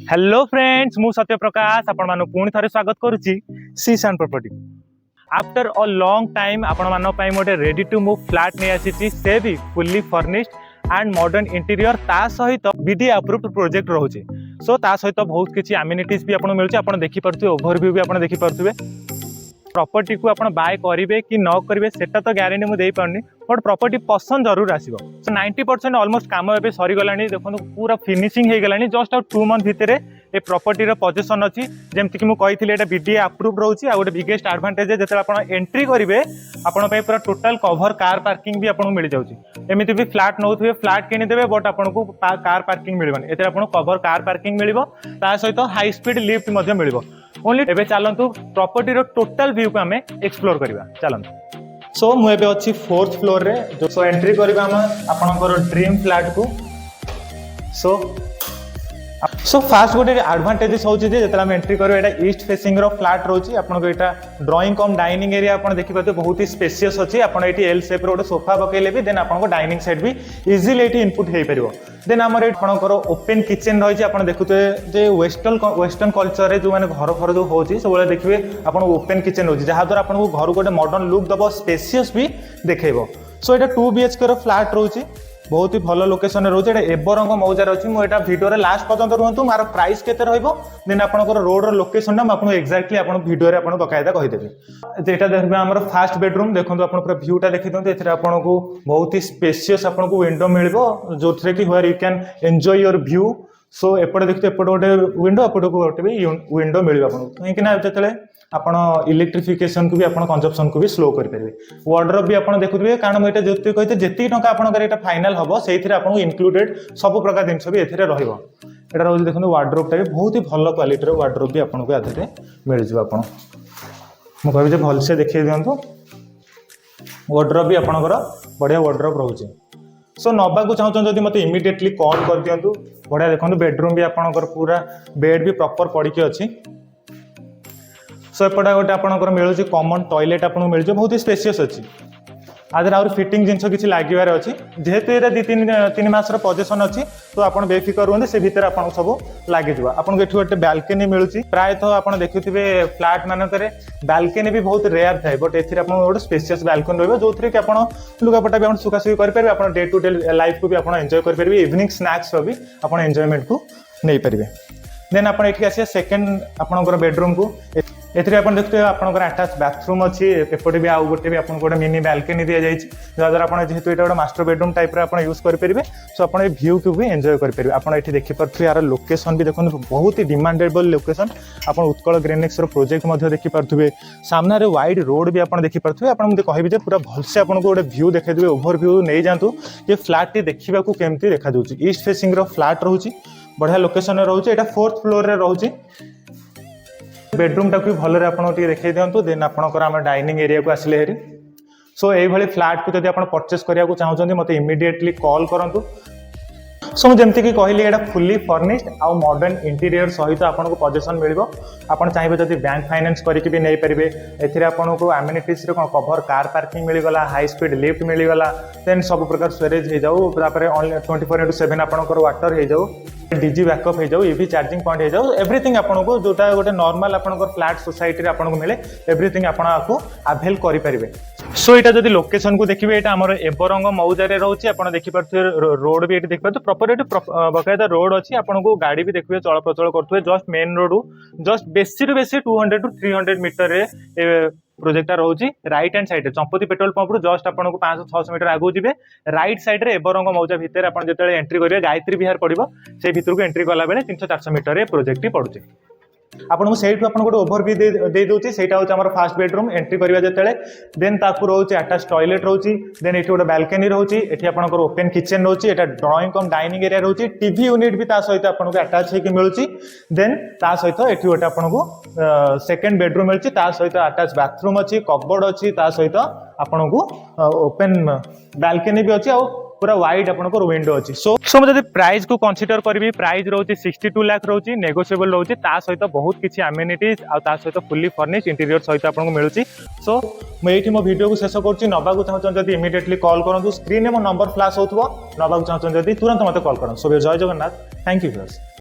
Hello friends मु सत्यप्रकाश आपण मानु पुणी थरे स्वागत करुच्ची सीशान property. After a long time आपण मान पई मोटे रेडी टू मूव फ्लैट नहीं आसी से भी fully furnished and modern interior ता सहित बीडी अप्रूव्ड प्रोजेक्ट रहउची। सो ता सहित बहुत किछि एमिनिटीज भी आपण मिलुची। आपण देखि परथुवे ओवरव्यू भी आपण देखि परथुवे प्रॉपर्टी को आपण बाय करिवे कि न करिवे सेटा तो ग्यारंटी मु देई पारनी बट प्रॉपर्टी पसंद जरूर आसीबो। सो 90% ऑलमोस्ट काम एबे सरी गलानी देखो पूरा फिनिशिंग हे गलानी जस्ट आउट 2 मंथ भितरे ए प्रॉपर्टी रो पोजीशन अछि जेमति कि मु कहिथिले एटा बीडीए अप्रूव्ड रहउची। आ गोटे बिगेस्ट एडवांटेज जेते आपण एंट्री करिवे आपण पय पूरा टोटल कवर कार पार्किंग भी आपण मिल जाउची। एमिति भी फ्लैट नउथुवे फ्लैट किनि देबे बट आपण को कार पार्किंग मिलबनी एते आपण कवर कार पार्किंग मिलिबो ता सहित हाई स्पीड लिफ्ट मध्ये मिलिबो। ओनली एबे चलंतु प्रॉपर्टी रो टोटल व्यू को हमें एक्सप्लोर करबा चलंतु। सो मु एबे अछि 4th फ्लोर रे जो सो एंट्री करबा हम आपनकर ड्रीम फ्लैट को। सो फास्ट गोटे एडवांटेजेस होची जे जतला हम एंट्री करबा एटा ईस्ट फेसिंग रो फ्लैट रहउची। आपनको एटा ड्राइंग कम डाइनिंग एरिया आपण देखि पाते बहुत ही स्पेशियस अछि। आपण एटी एल शेप रो गोटे सोफा पकेले भी देन आपनको डाइनिंग साइड भी इजीली एटी इनपुट हे परिबो। देन हमर एट आपनकर ओपन किचन रहिछि। आपण देखुते जे वेस्टर्न कल्चर रे जो माने घर घर जो होची सब बेले देखिबे आपण ओपन किचन होची जहा द्वारा आपनको घर गोटे मॉडर्न लुक दबो स्पेशियस भी देखैबो। सो एटा 2 बीएचके रो फ्लैट रहउची बहुत ही भल लोकेशन रोचे। एवरंग मौजार अच्छी मुझे भिडियो लास्ट पर्यंत रुहतु मार प्राइस केते रहइबो देन आपनकर रोड रो लोकेशन ना आपन एक्जाक्टली आपन वीडियो रे आपन बकायदा कहि देबे। जेटा देखबे हमर फर्स्ट बेडरूम देखंतु आपन पूरा व्यूटा देखि दंतु एथरे आपन को बहुत ही स्पेशियस आपन को विंडो मिलबो जोथरे कि where you can enjoy your view. So एपटे देखते एपटे गोटे विंडो एपटे को गोटे भी विंडो मिलबो आपन कहीं ना जेतले आपण इलेक्ट्रिफिकेशन को भी आपण कंजप्शन को भी स्लो कर परिबे। वार्डरोब भी आपण देखुथिबे कारण म एटा जति कहिते जति टका आपण करे एटा फाइनल हबो सेथिरे आपण इंक्लूडेड सब प्रकार जिंस भी एथिरे रहइबो। एटा रहउ देखनु वार्डरोब भी बहुत ही भलो क्वालिटी रो वार्डरोब भी आपण को आधे मिल जिवो। आपण म कहबे जे भल से देखि दियंतु वार्डरोब भी आपणकर बढ़िया वार्डरोब रहउची। सो नबा को चाहछन जदि मते इमीडिएटली कॉल कर दियंतु। बढ़िया देखंतु बेडरूम भी आपणकर पूरा बेड भी प्रॉपर पड़ी के अछि। सो एपटा गोटे आपनकर मिलुची कॉमन टॉयलेट आपन मिल बहुत ही स्पेशियस अच्छी। आदर आउर फिटिंग जिनस किछि लागिवार अछि जेहेतु एरा 2-3 मास रो पोजीशन अछि तो आपन बेफिकर रहंदे से भीतर आपन सब लागि जवा। आपन एठु गोटे बालकनी मिलुची प्राय तो आपन देखिथिबे फ्लैट मानकरे बालकनी भी बहुत रेयर थाए बट एथिरे आपन गोटे स्पेशियस बालकनी रहबो जोथरे कि आपन लुगापटा भी आपन सुखासुखी कर परबे। आपन डे टू डे लाइफ को भी आपन एन्जॉय कर परबे। इवनिंग स्नैक्स भी आपन एन्जॉयमेंट को नै परबे। देन आपन एठी आसी सेकंड आपनकर बेडरूम को एथिरे आपन देखते आपनकर अटैच बाथरूम अछि। एपटे भी आउ गोटे भी आपन गोटे मिनी बालकनी दिया जायछि जदर आपन जेहेतु एटा गोटे मास्टर बेडरूम टाइप रे आपन यूज कर परिबे। सो आपन ए व्यू को भी एन्जॉय कर परिबे। आपन एठी देखि परथु यार लोकेशन भी देखन बहुत ही डिमांडेबल लोकेशन। आपन उत्कल ग्रीनेक्स रो प्रोजेक्ट मध्ये देखि परथुबे सामना रे वाइड रोड भी आपन देखि परथुबे। आपन मते कहबे जे पूरा भल से आपन को गोटे व्यू देखै देबे ओवरव्यू नै जानतु जे फ्लैट टी देखिबा को केमती देखा दोछि। ईस्ट फेसिंग रो फ्लैट रहउछि बढ़िया लोकेशन रे रहउछि। एटा 4th फ्लोर रे रहउछि। बेडरूम टाक भी भलरे आपन टी देखै दियंतु। देन आपनकर हम डाइनिंग एरिया को आसिले हेरी। सो एई भली फ्लैट को जदि आपन परचेस करिया को चाहउछन्ती मते इमीडिएटली कॉल करंतु। सो मु जेमति कि कहली एटा फुल्ली फर्निश्ड आ मॉडर्न इंटीरियर सहित आपन को पोजीशन मिलिबो। आपन चाहिबे जदि बैंक फाइनेंस करिके भी नै परिबे। एथिरे आपन को एमिनिटीज रे कोन कवर कार पार्किंग मिलि गला हाई स्पीड लिफ्ट मिलि गला देन सब प्रकार स्टोरेज हे जाऊ तापर 24/7 आपन को वाटर हे जाऊ डीजी बैकअप हो जाऊ ईवी चार्जिंग पॉइंट हो जाऊ एवरीथिंग आपन को जोटा गोटे नॉर्मल आपन को फ्लैट सोसाइटी रे आपन को मिले एवरीथिंग आपन आपको अवेल करि परिबे। सो एटा जदि लोकेशन को देखिबे एटा हमर एवरंग मौजा रे रहउची। आपन देखि परथु रोड भी एटी देखि परथु प्रॉपर एटी बकायदा रोड अछि। आपन को गाड़ी भी देखिबे चल प्रचल करथुवे जस्ट मेन रोड जस्ट बेसी टू बेसी 200 to 300 मीटर रे प्रोजेक्ट रहउची। राइट हैंड साइड रे चंपती पेट्रोल पंप रु जस्ट आपन को 500-600 मीटर आगु जिबे राइट साइड रे एवरंग मौजा भितर आपन जेतले एंट्री करिवे गायत्री विहार पड़िबो से भितर को एंट्री कला बेले 300-400 मीटर रे प्रोजेक्ट पड़ुची। आपन को सेठ आपन गोटे ओवरव्यू दे दोची। सेटा होची हमर फर्स्ट बेडरूम एंट्री करिवा जेतले देन ताकु रहउची अटैच टॉयलेट रहउची। देन एठी गोटे बालकनी रहउची। एठी आपन को ओपन किचन रहउची। एटा ड्राइंग कम डाइनिंग एरिया रहउची। टीवी यूनिट भी ता सहित आपन को अटैच हे कि मिलुची। देन ता सहित एठी गोटे आपन को सेकंड बेडरूम मिलुची। ता सहित अटैच बाथरूम अछि कपबोर्ड अछि। ता सहित आपन को ओपन बालकनी भी अछि आ पूरा वाइड आपन को विंडो अछि। सो म जदि प्राइस को कंसीडर करबी प्राइस रहउची 62 लाख रहउची नेगोशिएबल रहउची। ता सहित बहुत किछि एमिनिटीज आ ता सहित फुल्ली फर्निश्ड इंटीरियर सहित आपन को मिलुची। सो म एठी मो वीडियो को शेष करछि। नबा को चाहछन जदि इमीडिएटली कॉल करंतु स्क्रीन रे मो नंबर फ्लैश होतबो। नबा को चाहछन जदि तुरंत मते कॉल करन। सो जय जगन्नाथ थैंक यू फ्रेंड्स।